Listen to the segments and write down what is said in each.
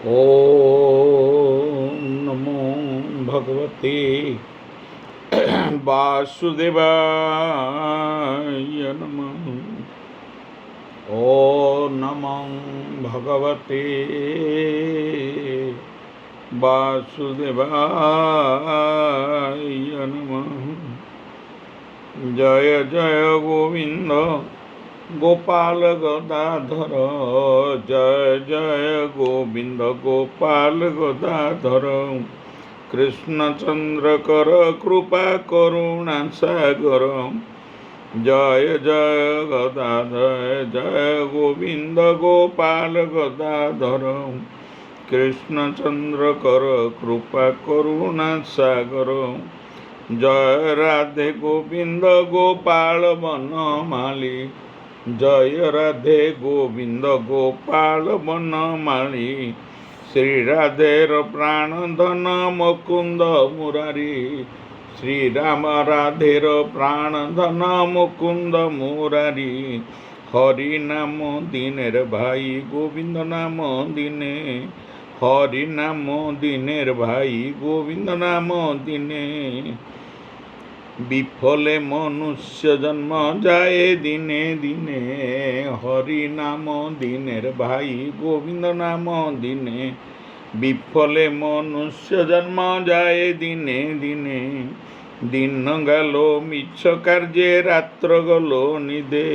ॐ नमो भगवते वासुदेवाय नमः। ॐ नमो भगवते वासुदेवाय नमः। जय जय गोविंद गोपाल गदाधर, जय जय गोविंद गोपाल गदाधर। कृष्णचंद्र कर कृपा करुणा सागर, जय जय गदाधर जय गोविंद गोपाल गदाधर। कृष्णचंद्र कर कृपा करुणा सागर, जय राधे गोविंद गोपाल बनमाली, जय राधे गोविंद गोपाल बनमाली। श्री राधेर प्राण धन मुकुंद मुरारी, श्री राम राधेर प्राण धन मुकुंद मुरारी। हरि नाम दिनेर भाई गोविंद नाम दिने, हरि नाम दिनेर भाई गोविंद नाम दिने। विफले मनुष्य जन्म जाए दिने दिने, हरि नाम दिनेर भाई गोविंद नाम दिने। विफले मनुष्य जन्म जाए दिने दिने, दिन गलो मिछ कार्ये रात्र गलो निदे,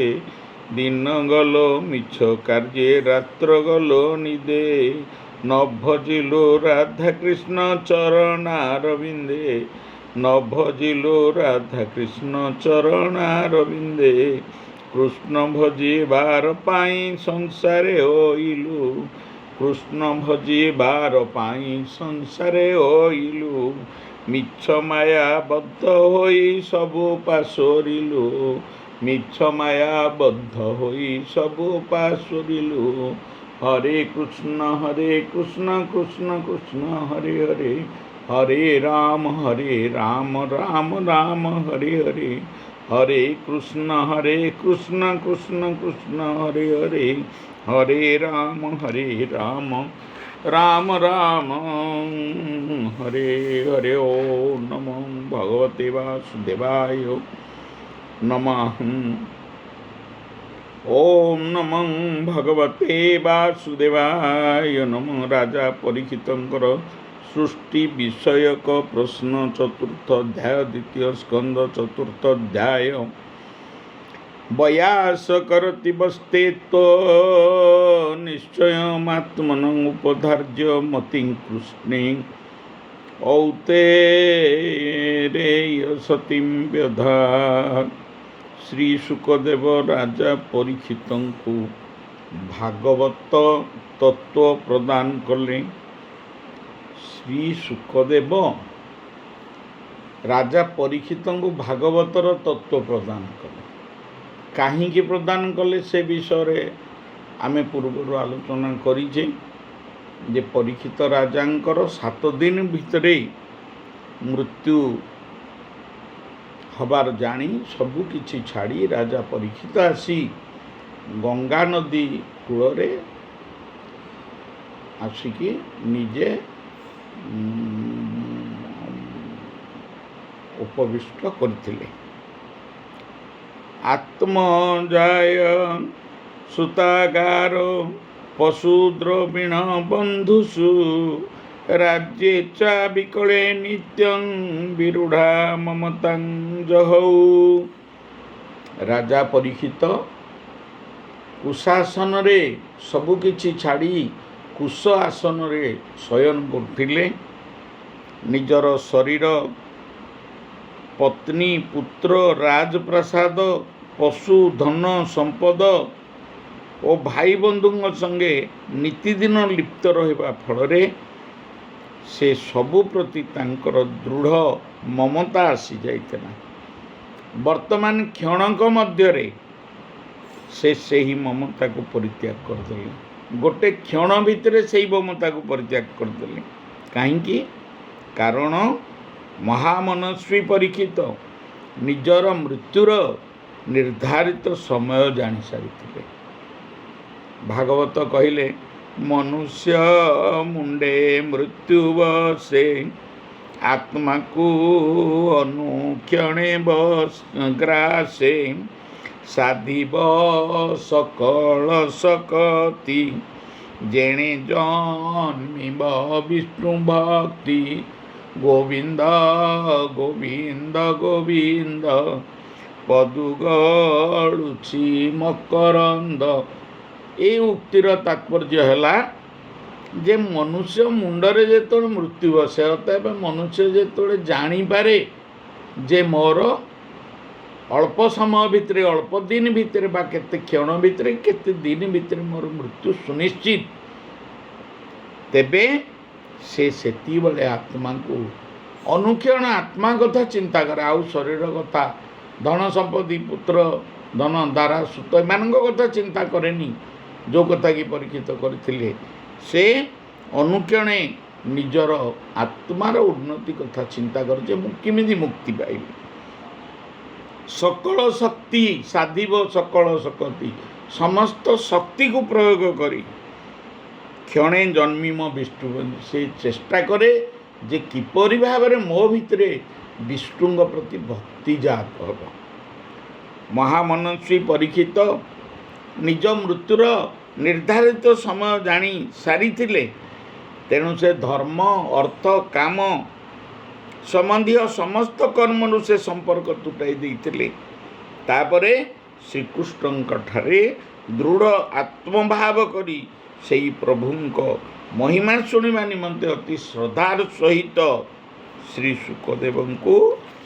दिन गलो मिछ कार्ये रात्र गलो निदे। न भजिलो राधा कृष्ण चरणारविंदे, न भजिलो राधा कृष्ण चरणारविंदे। कृष्ण भजिबार पाई संसारे होइलु, कृष्ण भजिबार पाई संसारे होइलु। मिछ माया बद्ध होई सबु पासोरिलु, मिछ माया बद्ध होई सबु पासोरिलु। हरे कृष्ण कृष्ण कृष्ण हरे हरे, हरे राम राम राम हरे हरे। हरे कृष्ण कृष्ण कृष्ण हरे हरे, हरे राम राम राम हरे हरे। ओम नमो भगवते वासुदेवाय नमः। ओम नमो भगवते वासुदेवाय नमः। राजा परीक्षितंकर सृष्टि विषयक प्रश्न चतुर्थ अध्याय द्वितीय स्कंद चतुर्थ अध्याय। बयास करति बस्ते तो निश्चयमात्मन उपधार्य मति कृष्णे, औते रे सतीं व्यधा। श्री सुखदेव राजा परीक्षित को भागवत तत्व प्रदान कले। श्री सुखदेव राजा परीक्षित को भागवतर तत्व प्रदान कले। कहीं प्रदान कले से विषय आमे पूर्व आलोचना करिजे जे परीक्षित राजांकर 7 दिन भितरे मृत्यु हबार जानी सबु किछि छाड़ी राजा परीक्षित आसी गंगा नदी कूलरे आसिकी निजे उपविष्ट करथिले। आत्मजाय सुतागार पशुद्रविण बंधुषु, राज्ये चा विकले नित्यं विरूढ़ा ममतां जहौ। राजा परीक्षित कुशासन रे सबुकिछि छाड़ी कुश आसन रे शयन करथिले। निजर शरीर पत्नी पुत्र राजप्रसाद पशु धन संपद और भाई बंधु संगे नीतिदिन लिप्त रहिबा फलरे से सबु प्रति तांकर दृढ़ ममता आसी जाइतना। वर्तमान क्षणक मध्यरे से सही ममता को परित्याग करदेले। गोटे क्षण भितरे सही ममता को परित्याग करदेले। कहीं कारण महामनस्वी परीक्षित निजर मृत्युर निर्धारित समय जानी सारी। भागवत कहले ମନୁଷ୍ୟ ମୁଣ୍ଡେ ମୃତ୍ୟୁ ବସେ, ଆତ୍ମାକୁ ଅନୁକ୍ଷଣେ ଗ୍ରାସେ, ସାଧିବ ସକଳ ଶକ୍ତି, ଯେଣେ ଜନ୍ମିବ ବିଷ୍ଣୁ ଭକ୍ତି। ଗୋବିନ୍ଦ ଗୋବିନ୍ଦ ଗୋବିନ୍ଦ, ପଦୁ ଗଳୁଛି ମକରନ୍ଦ। এই ଉକ୍ତିର ତାତ୍ପର୍ଯ୍ୟ ହେଲା ଯେ ମନୁଷ୍ୟ ମୁଣ୍ଡରେ ଯେତେବେଳେ ମୃତ୍ୟୁ ବସେ, ଅତଏବ ମନୁଷ୍ୟ ଯେତେବେଳେ ଜାଣିପାରେ ଯେ ମୋର ଅଳ୍ପ ସମୟ ଭିତରେ, ଅଳ୍ପ ଦିନ ଭିତରେ ବା କେତେ କ୍ଷଣ ଭିତରେ, କେତେ ଦିନ ଭିତରେ ମୋର ମୃତ୍ୟୁ ସୁନିଶ୍ଚିତ, ତେବେ ସେ ସେତିକିବେଳେ ଆତ୍ମାକୁ ଅନୁକ୍ଷଣ ଆତ୍ମା କଥା ଚିନ୍ତା କରେ, ଆଉ ଶରୀର କଥା, ଧନ ସମ୍ପତ୍ତି, ପୁତ୍ର ଧନ ଦ୍ୱାରା ସୁତ ଏମାନଙ୍କ କଥା ଚିନ୍ତା କରେନି। ଯେଉଁ କଥା କି ପରୀକ୍ଷିତ କରିଥିଲେ, ସେ ଅନୁକ୍ଷଣେ ନିଜର ଆତ୍ମାର ଉନ୍ନତି କଥା ଚିନ୍ତା କରେ ଯେ ମୁଁ କେମିତି ମୁକ୍ତି ପାଇବି। ସକଳ ଶକ୍ତି ସାଧିବ, ସକଳ ଶକ୍ତି ସମସ୍ତ ଶକ୍ତିକୁ ପ୍ରୟୋଗ କରି, କ୍ଷଣେ ଜନ୍ମିମ ବିଷ୍ଣୁ, ସେ ଚେଷ୍ଟା କରେ ଯେ କିପରି ଭାବରେ ମୋ ଭିତରେ ବିଷ୍ଣୁଙ୍କ ପ୍ରତି ଭକ୍ତି ଜାତ ହେବ। ମହାମନସ୍ୱୀ ପରୀକ୍ଷିତ ନିଜ ମୃତ୍ୟୁର ନିର୍ଦ୍ଧାରିତ ସମୟ ଜାଣି ସାରିଥିଲେ, ତେଣୁ ସେ ଧର୍ମ, ଅର୍ଥ, କାମ ସମ୍ବନ୍ଧୀୟ ସମସ୍ତ କର୍ମରୁ ସେ ସମ୍ପର୍କ ତୁଟାଇ ଦେଇଥିଲେ। ତାପରେ ଶ୍ରୀକୃଷ୍ଣଙ୍କଠାରେ ଦୃଢ଼ ଆତ୍ମଭାବ କରି ସେହି ପ୍ରଭୁଙ୍କ ମହିମା ଶୁଣିବା ନିମନ୍ତେ ଅତି ଶ୍ରଦ୍ଧାର ସହିତ ଶ୍ରୀ ଶୁକଦେବଙ୍କୁ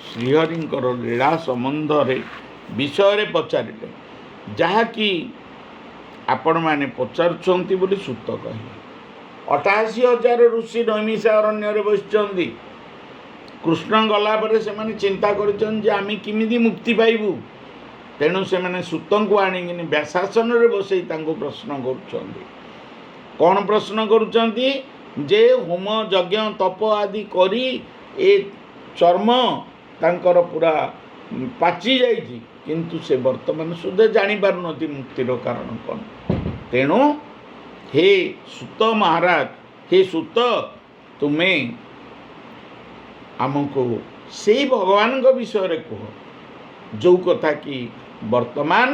ଶ୍ରୀହରିଙ୍କର ଲୀଳା ସମ୍ବନ୍ଧରେ ବିଷୟରେ ପଚାରିଲେ, ଯାହାକି ଆପଣମାନେ ପଚାରୁଛନ୍ତି ବୋଲି ସୁତ କହିଲେ। 88,000 ଋଷି ନୈମିଷା ଅରଣ୍ୟରେ ବସିଛନ୍ତି। କୃଷ୍ଣ ଗଲା ପରେ ସେମାନେ ଚିନ୍ତା କରିଛନ୍ତି ଯେ ଆମେ କେମିତି ମୁକ୍ତି ପାଇବୁ। ତେଣୁ ସେମାନେ ସୁତଙ୍କୁ ଆଣିକିନି ବ୍ୟାସାସନରେ ବସେଇ ତାଙ୍କୁ ପ୍ରଶ୍ନ କରୁଛନ୍ତି। କ'ଣ ପ୍ରଶ୍ନ କରୁଛନ୍ତି? ଯେ ହୋମ ଯଜ୍ଞ ତପ ଆଦି କରି ଏ ଚର୍ମ ତାଙ୍କର ପୁରା ପାଚି ଯାଇଛି, କିନ୍ତୁ ସେ ବର୍ତ୍ତମାନ ସୁଦ୍ଧା ଜାଣିପାରୁନାହାନ୍ତି ମୁକ୍ତିର କାରଣ କ'ଣ। ତେଣୁ ହେ ସୁତ ମହାରାଜ, ହେ ସୁତ, ତୁମେ ଆମକୁ ସେଇ ଭଗବାନଙ୍କ ବିଷୟରେ କୁହ, ଯେଉଁ କଥା କି ବର୍ତ୍ତମାନ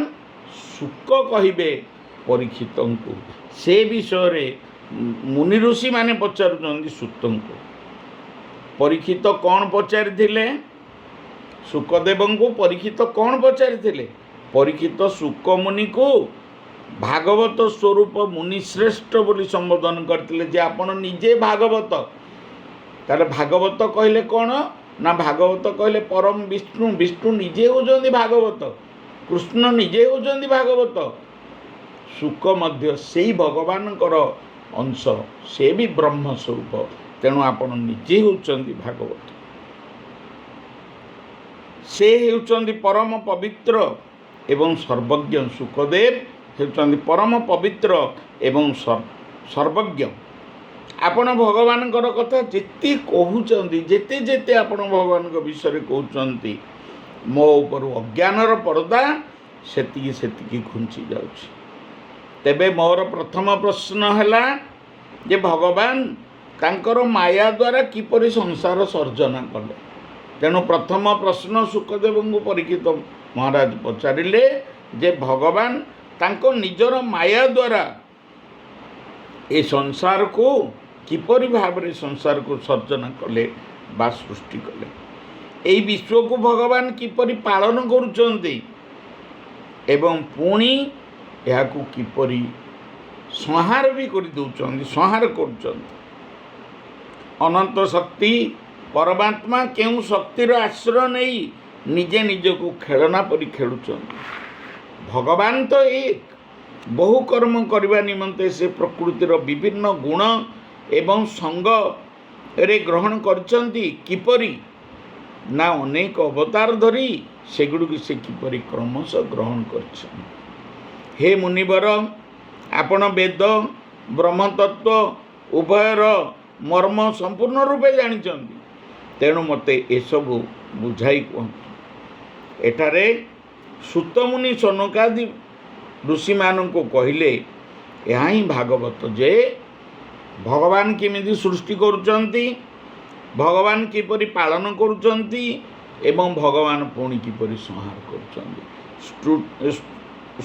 ଶୁକ କହିବେ ପରୀକ୍ଷିତଙ୍କୁ। ସେ ବିଷୟରେ ମୁନି ଋଷିମାନେ ପଚାରୁଛନ୍ତି ସୁତଙ୍କୁ। ପରୀକ୍ଷିତ କ'ଣ ପଚାରିଥିଲେ? ଶୁକଦେବଙ୍କୁ ପରୀକ୍ଷିତ କ'ଣ ପଚାରିଥିଲେ? ପରୀକ୍ଷିତ ଶୁକ ମୁନିକୁ ଭାଗବତ ସ୍ୱରୂପ ମୁନିଶ୍ରେଷ୍ଠ ବୋଲି ସମ୍ବୋଧନ କରିଥିଲେ, ଯେ ଆପଣ ନିଜେ ଭାଗବତ। ତାହେଲେ ଭାଗବତ କହିଲେ କ'ଣ ନା, ଭାଗବତ କହିଲେ ପରମ ବିଷ୍ଣୁ। ବିଷ୍ଣୁ ନିଜେ ହେଉଛନ୍ତି ଭାଗବତ, କୃଷ୍ଣ ନିଜେ ହେଉଛନ୍ତି ଭାଗବତ। ଶୁକ ମଧ୍ୟ ସେଇ ଭଗବାନଙ୍କର ଅଂଶ, ସେ ବି ବ୍ରହ୍ମ ସ୍ୱରୂପ। ତେଣୁ ଆପଣ ନିଜେ ହେଉଛନ୍ତି ଭାଗବତ। ସେ ହେଉଛନ୍ତି ପରମ ପବିତ୍ର ଏବଂ ସର୍ବଜ୍ଞ। ଶୁକଦେବ ହେଉଛନ୍ତି ପରମ ପବିତ୍ର ଏବଂ ସର୍ବଜ୍ଞ। ଆପଣ ଭଗବାନଙ୍କର କଥା ଯେତେ କହୁଛନ୍ତି, ଯେତେ ଯେତେ ଆପଣ ଭଗବାନଙ୍କ ବିଷୟରେ କହୁଛନ୍ତି, ମୋ ଉପରୁ ଅଜ୍ଞାନର ପରଦା ସେତିକି ସେତିକି ଘୁଞ୍ଚି ଯାଉଛି। ତେବେ ମୋର ପ୍ରଥମ ପ୍ରଶ୍ନ ହେଲା ଯେ ଭଗବାନ ତାଙ୍କର ମାୟା ଦ୍ୱାରା କିପରି ସଂସାର ସର୍ଜନା କଲେ। ତେଣୁ ପ୍ରଥମ ପ୍ରଶ୍ନ ଶୁକଦେବଙ୍କୁ ପରୀକ୍ଷିତ ମହାରାଜ ପଚାରିଲେ ଯେ ଭଗବାନ ତାଙ୍କ ନିଜର ମାୟା ଦ୍ୱାରା ଏ ସଂସାରକୁ କିପରି ଭାବରେ ସଂସାରକୁ ସର୍ଜନା କଲେ ବା ସୃଷ୍ଟି କଲେ। ଏହି ବିଶ୍ୱକୁ ଭଗବାନ କିପରି ପାଳନ କରୁଛନ୍ତି ଏବଂ ପୁଣି ଏହାକୁ କିପରି ସଂହାର ବି କରିଦେଉଛନ୍ତି, ସଂହାର କରୁଛନ୍ତି। ଅନନ୍ତ ଶକ୍ତି ପରମାତ୍ମା କେଉଁ ଶକ୍ତିର ଆଶ୍ରୟ ନେଇ ନିଜେ ନିଜକୁ ଖେଳନା ପରି ଖେଳୁଛନ୍ତି। ଭଗବାନ ତ ଏକ, ବହୁ କର୍ମ କରିବା ନିମନ୍ତେ ସେ ପ୍ରକୃତିର ବିଭିନ୍ନ ଗୁଣ ଏବଂ ସଙ୍ଗରେ ଗ୍ରହଣ କରିଛନ୍ତି। କିପରି ନା ଅନେକ ଅବତାର ଧରି ସେଗୁଡ଼ିକୁ ସେ କିପରି କ୍ରମଶଃ ଗ୍ରହଣ କରିଛନ୍ତି। ହେ ମୁନିବର, ଆପଣ ବେଦ ବ୍ରହ୍ମତତ୍ତ୍ୱ ଉଭୟର ମର୍ମ ସମ୍ପୂର୍ଣ୍ଣ ରୂପେ ଜାଣିଛନ୍ତି। ତେଣୁ ମୋତେ ଏସବୁ ବୁଝାଇ କୁହନ୍ତୁ। ଏଠାରେ ସୁତମୁନି ସନକାଦି ଋଷିମାନଙ୍କୁ କହିଲେ, ଏହା ହିଁ ଭାଗବତ ଯେ ଭଗବାନ କେମିତି ସୃଷ୍ଟି କରୁଛନ୍ତି, ଭଗବାନ କିପରି ପାଳନ କରୁଛନ୍ତି ଏବଂ ଭଗବାନ ପୁଣି କିପରି ସଂହାର କରୁଛନ୍ତି।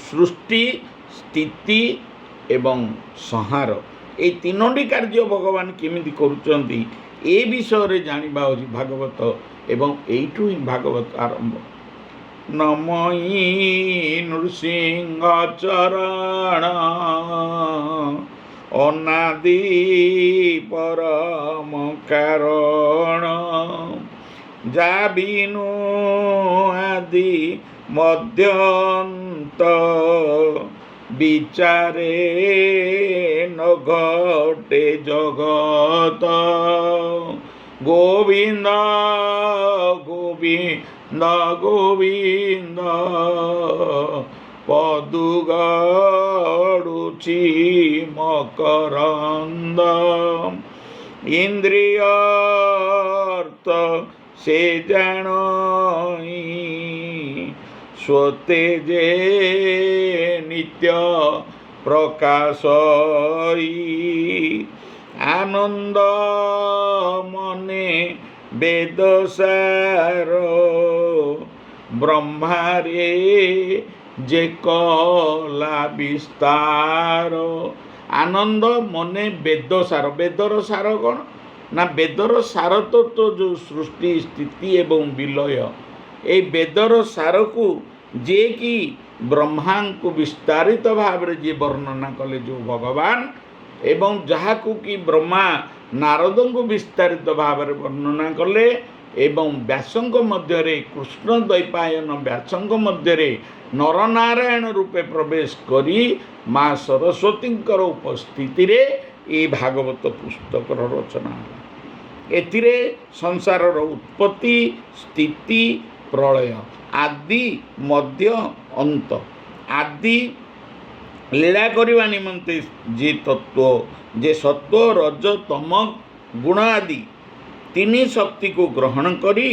ସୃଷ୍ଟି, ସ୍ଥିତି ଏବଂ ସଂହାର এই ତିନୋଟି କାର୍ଯ୍ୟ ଭଗବାନ କେମିତି କରୁଛନ୍ତି ଏ ବିଷୟରେ ଜାଣିବା ହେଉଛି ଭାଗବତ ଏବଂ ଏଇଠୁ ହିଁ ଭାଗବତ ଆରମ୍ଭ। ନମଇ ନୃସିଂହ ଚରଣ ଅନାଦି ପରମ କାରଣ ଯା ବିନୁ ଆଦି ମଧ୍ୟନ୍ତ বিচারে নঘটে জগত গোবিন্দ গোবিন্দ গোবিন্দ পদু গড়ুছি মকরন্দ ইন্দ্রিয় অর্থ সে জানই স্বতে যে নিত্য প্রকাশই আনন্দ মনে বেদসার ব্রহ্মারে যে কলা বিস্তার। ଆନନ୍ଦ ମନେ ବେଦ ସାର। ବେଦର ସାର କ'ଣ ନା ବେଦର ସାର ତ ଯେଉଁ ସୃଷ୍ଟି ସ୍ଥିତି ଏବଂ ବିଲୟ, এই ବେଦର ସାରକୁ ଯିଏକି ବ୍ରହ୍ମାଙ୍କୁ ବିସ୍ତାରିତ ଭାବରେ ଯିଏ ବର୍ଣ୍ଣନା କଲେ ଯେଉଁ ଭଗବାନ, ଏବଂ ଯାହାକୁ କି ବ୍ରହ୍ମା ନାରଦଙ୍କୁ ବିସ୍ତାରିତ ଭାବରେ ବର୍ଣ୍ଣନା କଲେ ଏବଂ ବ୍ୟାସଙ୍କ ମଧ୍ୟରେ କୃଷ୍ଣ ଦ୍ୱୈପାୟନ ବ୍ୟାସଙ୍କ ମଧ୍ୟରେ ନରନାରାୟଣ ରୂପେ ପ୍ରବେଶ କରି ମା ସରସ୍ୱତୀଙ୍କର ଉପସ୍ଥିତିରେ এই ଭାଗବତ ପୁସ୍ତକର ରଚନା ହେଲା। ଏଥିରେ ସଂସାରର ଉତ୍ପତ୍ତି, ସ୍ଥିତି, ପ୍ରଳୟ, ଆଦି ମଧ୍ୟ ଅନ୍ତ, ଆଦି ଲୀଳା କରିବା ନିମନ୍ତେ ଯେ ତତ୍ତ୍ୱ, ଯେ ସତ୍ତ୍ୱ ରଜ ତମ ଗୁଣ ଆଦି ତିନି ଶକ୍ତିକୁ ଗ୍ରହଣ କରି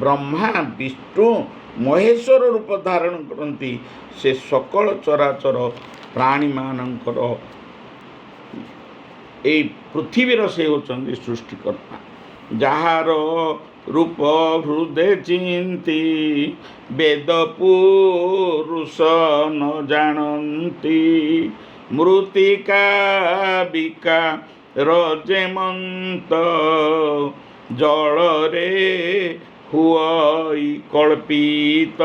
ବ୍ରହ୍ମା ବିଷ୍ଣୁ ମହେଶ୍ୱର ରୂପ ଧାରଣ କରନ୍ତି, ସେ ସକଳ ଚରାଚର ପ୍ରାଣୀମାନଙ୍କର এই ପୃଥିବୀର ସେ ହେଉଛନ୍ତି ସୃଷ୍ଟିକର୍ତ୍ତା। ଯାହାର ରୂପ ହୃଦେ ଚିନ୍ତି ବେଦ ପୁରୁଷ ନ ଜାଣନ୍ତି ମୃତ୍ତିକା ବିକା ରଜେମନ୍ତ ଜଳରେ ହୁଅଇ କଳ୍ପିତ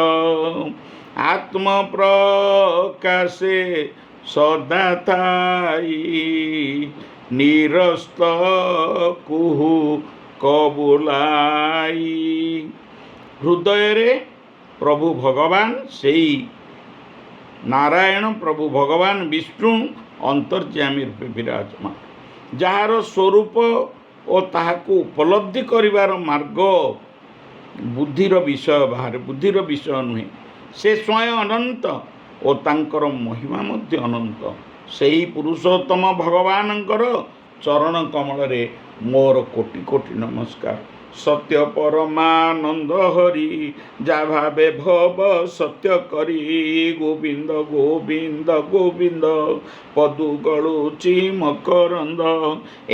ଆତ୍ମ ପ୍ରକାଶେ ସଦା ଥାଇ ନିରସ୍ତ କୁହୁ କବୁଲାଇ। ହୃଦୟରେ ପ୍ରଭୁ ଭଗବାନ ସେଇ ନାରାୟଣ ପ୍ରଭୁ ଭଗବାନ ବିଷ୍ଣୁ ଅନ୍ତର୍ଯ୍ୟାମୀ ରୂପେ ବିରାଜମାନ। ଯାହାର ସ୍ୱରୂପ ଓ ତାହାକୁ ଉପଲବ୍ଧି କରିବାର ମାର୍ଗ ବୁଦ୍ଧିର ବିଷୟ ବାହାରେ, ବୁଦ୍ଧିର ବିଷୟ ନୁହେଁ। ସେ ସ୍ୱୟଂ ଅନନ୍ତ ଓ ତାଙ୍କର ମହିମା ମଧ୍ୟ ଅନନ୍ତ। ସେହି ପୁରୁଷୋତ୍ତମ ଭଗବାନଙ୍କର ଚରଣ କମଳରେ ମୋର କୋଟି କୋଟି ନମସ୍କାର। ସତ୍ୟ ପରମାନନ୍ଦ ହରି ଯା ଭାବେ ଭବ ସତ୍ୟ କରି ଗୋବିନ୍ଦ ଗୋବିନ୍ଦ ଗୋବିନ୍ଦ ପଦୁ ଗଳୁଛି ମକରନ୍ଦ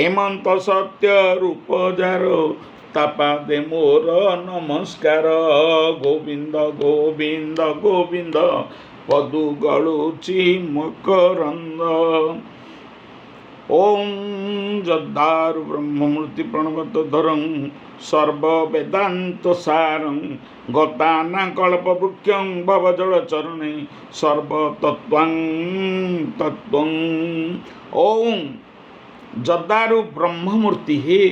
ଏମନ୍ତ ସତ୍ୟ ରୂପ ଯାର ତାପାଦେ ମୋର ନମସ୍କାର। ଗୋବିନ୍ଦ ଗୋବିନ୍ଦ ଗୋବିନ୍ଦ ପଦୁ ଗଳୁଛି ମକରନ୍ଦ। ଓಂ ଯଦାରୁ ବ୍ରହ୍ମମୂର୍ତ୍ତି ପ୍ରଣବତ ଧରଂ ସର୍ବ ବେଦାନ୍ତ ସାରଂ ଗତାନା କଳ୍ପବୃକ୍ଷଂ ଭବଜଳ ଚରଣେ ସର୍ବତତ୍ତ୍ୱଂ ତତ୍ତ୍ୱଂ। ଓಂ ଯଦାରୁ ବ୍ରହ୍ମମୂର୍ତ୍ତି, ହେ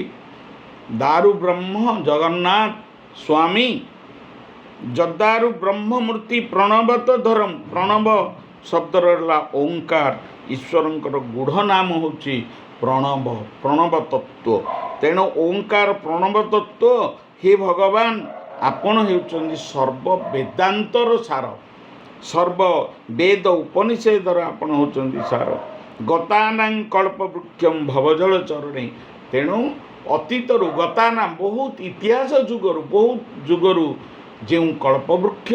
ଦାରୁ ବ୍ରହ୍ମ ଜଗନ୍ନାଥ ସ୍ୱାମୀ, ଯଦାରୁ ବ୍ରହ୍ମମୂର୍ତ୍ତି ପ୍ରଣବତ ଧରମ୍। ପ୍ରଣବ ଶବ୍ଦର ହେଲା ଓଙ୍କାର। ଈଶ୍ୱରଙ୍କର ଗୂଢ଼ ନାମ ହେଉଛି ପ୍ରଣବ, ପ୍ରଣବ ତତ୍ତ୍ୱ। ତେଣୁ ଓଙ୍କାର ପ୍ରଣବ ତତ୍ତ୍ୱ, ହେ ଭଗବାନ ଆପଣ ହେଉଛନ୍ତି ସର୍ବ ବେଦାନ୍ତର ସାର, ସର୍ବ ବେଦ ଉପନିଷେଦର ଆପଣ ହେଉଛନ୍ତି ସାର। ଗତାନାଂ କଳ୍ପବୃକ୍ଷଂ ଭବଜଳ ଚରଣେ। ତେଣୁ ଅତୀତରୁ ଗତାନା ବହୁତ ଇତିହାସ ଯୁଗରୁ, ବହୁତ ଯୁଗରୁ ଯେଉଁ କଳ୍ପବୃକ୍ଷ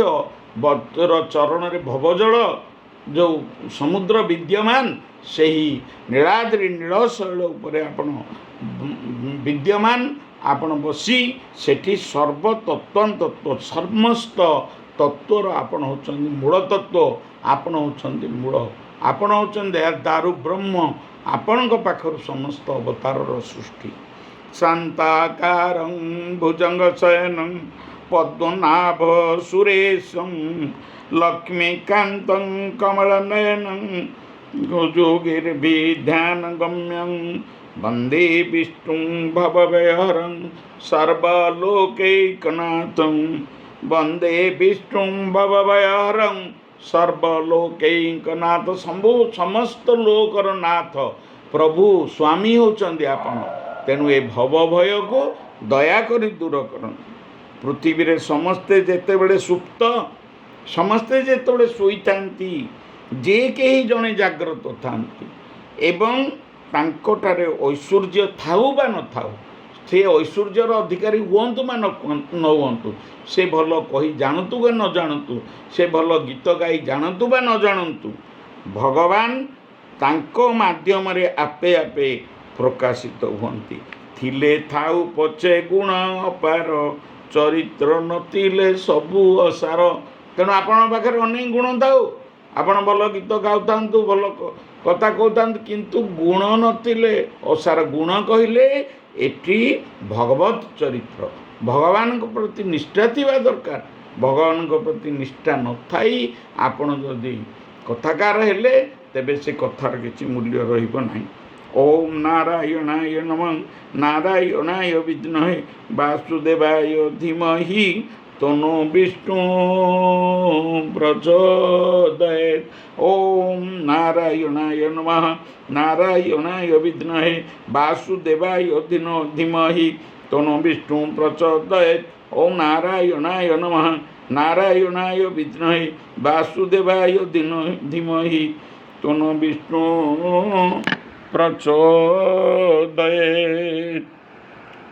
ବର ଚରଣରେ ଭବଜଳ जो समुद्र विद्यमान ସେହି ନୀଳାଦ୍ରି ନୀଳଶୈଳ ଉପରେ ଆପଣ विद्यमान आपण बसी सेठी सर्वतत्वान्तत्व समस्त तत्वर आपण होचंदी मूल तत्व आपण होचंदी मूल आपण होचंदी दारु ब्रह्म आपणक पाखर समस्त अवतारर सृष्टि शांताकारं भुजंग शयनं पद्मनाभ सुरेशं लक्ष्मीकान्तं कमलनयनं योगिर्विध्यान गम्यं वंदे विष्णुं भवभयहरं सर्वलोकैकनाथं वंदे विष्णुं भवभयहरं सर्वलोकैकनाथ शंभु समस्त लोकर नाथ प्रभु स्वामी होचंदी आपण तेणु ए भव भय को दया करी दूर करन पृथ्वी रे समस्ते जेतेबेले सुप्त समस्ते जेतेबेले सोईथांती जे केही जणे जाग्रत थांती एवं तांकोटारे ऐश्वर्य थाऊ बा न थाऊ से ऐश्वर्यर अधिकारी हुअंतु मा न हुअंतु से भल कही जानतु बा न जानतु से भल गीत गाई जानतु बा न जानतु भगवान तांको माध्यम रे आपे आपे प्रकाशित हुअंती थिले थाऊ पछे गुण अपार चरित्र नथिले सबु असार तेणु आपण पाखे अनेक गुण थाऊ आपण भल गीत गाउथांतु भल कथा कहता किंतु गुण नथिले असार गुण कहले एटी भगवत चरित्र भगवान प्रति निष्ठा थिबा दरकार भगवान प्रति निष्ठा न थाई आपण जदि कथाकार हेले तेबे से कथार किछि मूल्य रहिबो नाही। ओम नारायणाय नमः नारायणाय विद्महे वासुदेवाय धीमहि तन्नो विष्णु प्रचोदयात्। ओम नारायणाय नमः नारायणाय विद्महे वासुदेवाय धीमहि तन्नो विष्णु प्रचोदयात्। ओम नारायणाय नमः नारायणाय विद्महे वासुदेवाय धीमहि तन्नो विष्णु प्रचोदयात्।